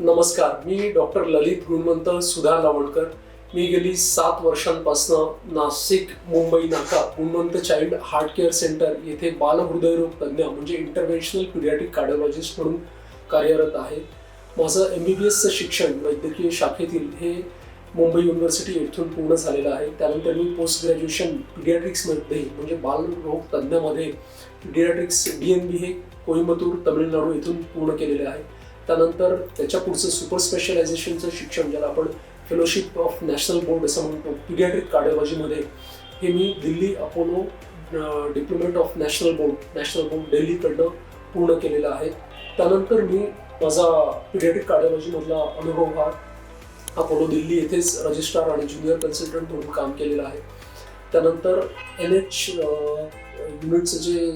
नमस्कार, मी डॉक्टर ललित गुणवंत सुधा लावणकर. मी गेली 7 वर्षांपासून नाशिक मुंबई नाका गुणवंत चाइल्ड हार्ट केअर सेंटर येथे बालहृदयरोग तज्ज्ञ म्हणजे इंटरव्हेन्शनल पीडियाट्रिक कार्डिओलॉजिस्ट म्हणून कार्यरत आहे. माझं MBBSचं शिक्षण वैद्यकीय शाखेतील हे मुंबई युनिव्हर्सिटी येथून पूर्ण झालेलं आहे. त्यानंतर मी पोस्ट ग्रॅज्युएशन पीडियाट्रिक्समध्ये म्हणजे बालरोग तज्ज्ञमध्ये पीडियाट्रिक्स DNB हे कोइंबतूर तमिळनाडू येथून पूर्ण केलेले आहे. त्यानंतर त्याच्या पुढचं सुपर स्पेशलायझेशनचं शिक्षण ज्याला आपण फेलोशिप ऑफ नॅशनल बोर्ड असं म्हणतो पीडियाट्रिक कार्डिओलॉजीमध्ये, हे मी Delhi Apollo diplomate of national board दिल्लीकडनं पूर्ण केलेला आहे. त्यानंतर मी माझा पीडियाट्रिक कार्डिओलॉजीमधला अनुभव हा अपोलो दिल्ली येथेच रजिस्ट्रार आणि ज्युनियर कन्सल्टंट म्हणून काम केलेलं आहे. त्यानंतर NH युनिटचं जे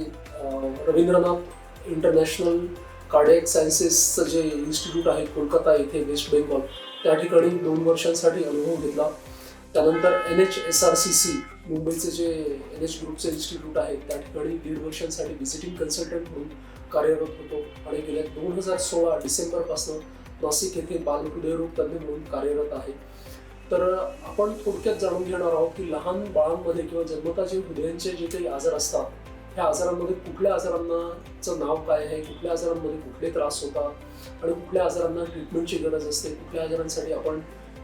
रवींद्रनाथ इंटरनॅशनल कार्डियक सायन्सेसचं जे इन्स्टिट्यूट आहे कोलकाता येथे वेस्ट बेंगॉल, त्या ठिकाणी 2 वर्षांसाठी अनुभव घेतला. त्यानंतर NHSRCC मुंबईचे जे NH ग्रुपचे इन्स्टिट्यूट आहे त्या ठिकाणी 1.5 वर्षांसाठी व्हिजिटिंग कन्सल्टंट म्हणून कार्यरत होतो आणि गेल्या 2016 डिसेंबरपासून नाशिक येथे बालहृदयरोग तज्ज्ञ म्हणून कार्यरत आहे. तर आपण थोडक्यात जाणून घेणार आहोत की लहान बाळांमध्ये किंवा जन्मतः जे हृदयांचे जे काही आजार असतात, ह्या आजारांमध्ये कुठल्या आजारांचं नाव काय आहे, कुठल्या आजारांमध्ये कुठले त्रास होतात आणि कुठल्या आजारांना ट्रीटमेंटची गरज असते, कुठल्या आजारांसाठी आपण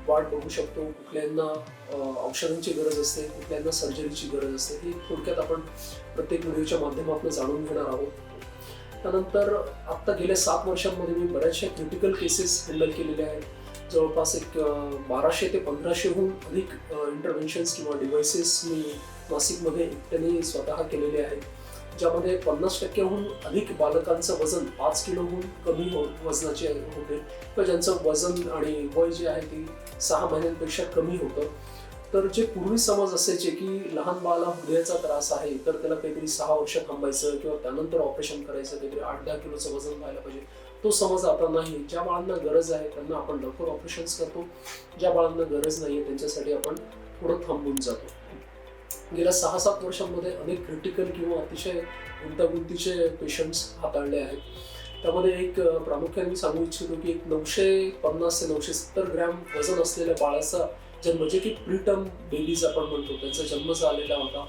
वाट बघू शकतो, कुठल्यांना औषधांची गरज असते, कुठल्यांना सर्जरीची गरज असते, ही थोडक्यात आपण प्रत्येक व्हिडिओच्या माध्यमातून जाणून घेणार आहोत. त्यानंतर आत्ता गेल्या 7 वर्षांमध्ये मी बऱ्याचशा क्रिटिकल केसेस हँडल केलेल्या आहेत. जवळपास 1200 ते 1500हून अधिक इंटरव्हेन्शन्स किंवा डिव्हाइसेस मी नाशिकमध्ये एकट्याने स्वतः केलेले आहेत, ज्यामध्ये 50%हून अधिक बालकांचं वजन 5 किलोहून कमी वजनाचे होते किंवा ज्यांचं वजन आणि वय जे आहे ते 6 महिन्यांपेक्षा कमी होतं. तर जे पूर्वी समज असायचे की लहान बाळाला हृदयाचा त्रास आहे तर त्याला काहीतरी 6 वर्ष थांबायचं किंवा त्यानंतर ऑपरेशन करायचं, काहीतरी 8-10 किलोचं वजन व्हायला पाहिजे, तो समज आता नाही. ज्या बाळांना गरज आहे त्यांना आपण लवकर ऑपरेशन्स करतो, ज्या बाळांना गरज नाही आहे त्यांच्यासाठी आपण थोडं थांबून जातो. गेल्या 6-7 वर्षांमध्ये अनेक क्रिटिकल किंवा अतिशय गुंतागुंतीचे पेशंट्स हाताळले आहेत. त्यामध्ये एक प्रामुख्याने मी सांगू इच्छितो की 950 ते 970 ग्रॅम वजन असलेल्या बाळाचा जन्म, जे की प्रीटर्म बेबीज आपण म्हणतो, त्यांचा जन्म झालेला होता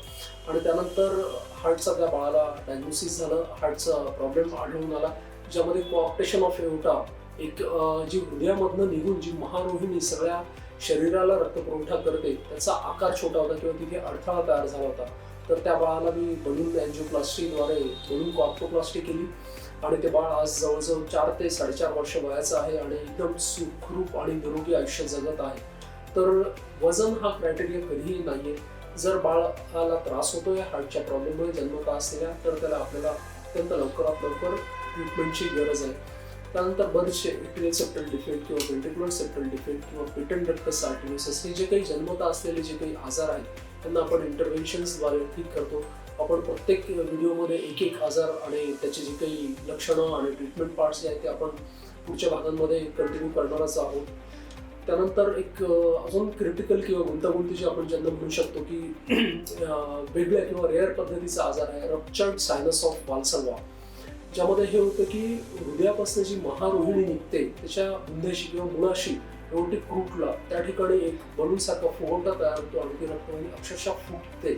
आणि त्यानंतर हार्टचा त्या बाळाला डायग्नोसिस झालं, हार्टचा प्रॉब्लेम आढळून आला, ज्यामध्ये कोऑप्टेशन ऑफ एओर्टा, एक जी हृदयामधनं निघून जी महारोहिणी सगळ्या शरीराला रक्तपुरवठा करते, त्याचा आकार छोटा होता किंवा तिथे अडथळा तयार झाला होता. तर त्या बाळाला मी बलून अँजिओप्लास्टीद्वारे बलून कॉर्पोप्लास्टी केली आणि ते बाळ आज जवळजवळ 4 ते 4.5 वर्ष वयाचं आहे आणि एकदम सुखरूप आणि निरोगी आयुष्य जगत आहे. तर वजन हा क्रायटेरिया कधीही नाहीये. जर बाळाला त्रास होतोय हार्टच्या प्रॉब्लेममुळे जन्मतः असलेल्या, तर त्याला आपल्याला अत्यंत लवकरात लवकर ट्रीटमेंटची गरज आहे. त्यानंतर बरेचसे एट्रियल सेप्टल डिफेक्ट किंवा वेंट्रिक्युलर सेप्टल डिफेक्ट किंवा पेटंट डक्टस आर्टेरियोसिस, हे जे काही जन्मतः असलेले जे काही आजार आहेत त्यांना आपण इंटरव्हेन्शन्सद्वारे ठीक करतो. आपण प्रत्येक व्हिडिओमध्ये एक आजार आणि त्याचे जे काही लक्षणं आणि ट्रीटमेंट पार्ट्स जे आहेत ते आपण पुढच्या भागांमध्ये कंटिन्यू करणारच आहोत. त्यानंतर एक अजून क्रिटिकल किंवा गुंतागुंतीचे आपण ज्यांना म्हणू शकतो की वेगळ्या किंवा रेअर पद्धतीचा आजार आहे रप्चर्ड सायनस ऑफ वाल्सलवा, ज्यामध्ये हे होतं की हृदयापासून जी महारोहिणी निघते त्याच्या बुंध्याशी किंवा मुळाशी एओर्टिक रूटला त्या ठिकाणी एक बलूनसारखा फुगवटा तयार होतो आणि ती रक्तवाहिनी अक्षरशः फुटते.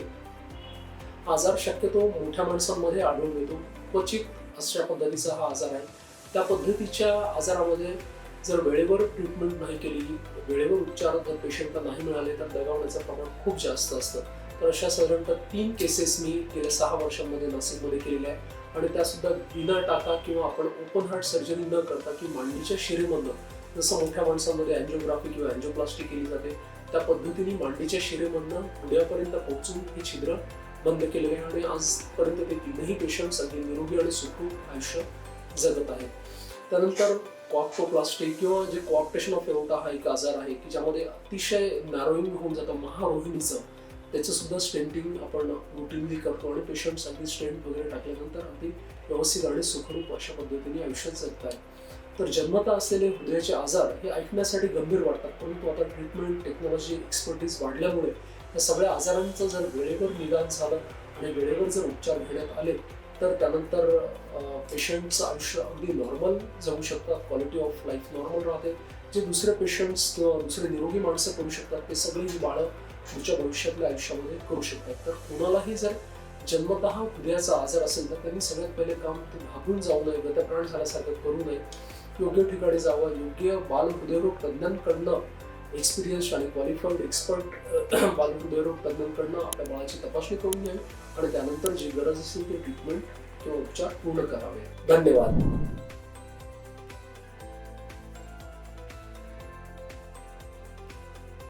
आजार शक्यतो मोठ्या माणसांमध्ये आढळून येतो, क्वचित अशा पद्धतीचा हा आजार आहे. त्या पद्धतीच्या आजारामध्ये जर वेळेवर ट्रीटमेंट नाही केली, वेळेवर उपचार जर पेशंटला नाही मिळाले तर दगावण्याचं प्रमाण खूप जास्त असतं. तर अशा साधारणतः 3 केसेस मी गेल्या 6 वर्षांमध्ये नाशिकमध्ये केलेल्या आहेत आणि त्यासुद्धा बिना टाका किंवा आपण ओपन हार्ट सर्जरी न करता की मांडीच्या शिरेमधनं, जसं मोठ्या माणसांमध्ये अँजिओग्राफी किंवा अँजिओप्लास्टी केली जाते त्या पद्धतीने मांडीच्या शिरेमधनं हृदयापर्यंत पोहोचून ही छिद्र बंद केलेले आहे आणि आजपर्यंत ते 3ही पेशंट्स अगदी निरोगी आणि सुखरूप आयुष्य जगत आहेत. त्यानंतर कॉर्पोप्लास्टी किंवा जे कोऑप्टेशन ऑफ एओर्टा हा एक आजार आहे की ज्यामध्ये अतिशय नॅरोइंग होऊन जातं महारोहिणीचं, त्याचं सुद्धा स्टेंटिंग आपण रुटीनली करतो आणि पेशंट्स अगदी स्टेंट वगैरे टाकल्यानंतर अगदी व्यवस्थित आणि सुखरूप अशा पद्धतीने आयुष्य जगत आहे. तर जन्मतः असलेले हृदयाचे आजार हे ऐकण्यासाठी गंभीर वाटतात, परंतु आता ट्रीटमेंट टेक्नॉलॉजी एक्सपर्टीज वाढल्यामुळे या सगळ्या आजारांचं जर वेळेवर निदान झालं आणि वेळेवर जर उपचार घेण्यात आले तर त्यानंतर पेशंटचं आयुष्य अगदी नॉर्मल जाऊ शकतात, क्वालिटी ऑफ लाईफ नॉर्मल राहते. जे दुसरे पेशंट्स किंवा दुसरे निरोगी माणसं करू शकतात ते सगळी ही बाळं पुढच्या भविष्यातल्या आयुष्यामध्ये करू शकतात. तर कोणालाही जर जन्मतः हृदयाचा आजार असेल तर त्यांनी सगळ्यात पहिले काम ते घाबरून जाऊ नये, गतप्राण झाल्यासारखं करू नये, योग्य ठिकाणी जावं, योग्य बालहृदयरोग तज्ज्ञांकडनं, एक्सपिरियन्स आणि क्वालिफाईड एक्सपर्ट बालहृदयरोग तज्ज्ञांकडनं आपल्या बाळाची तपासणी करून घ्यावी आणि त्यानंतर जी गरज असेल ते ट्रीटमेंट किंवा उपचार पूर्ण करावे. धन्यवाद.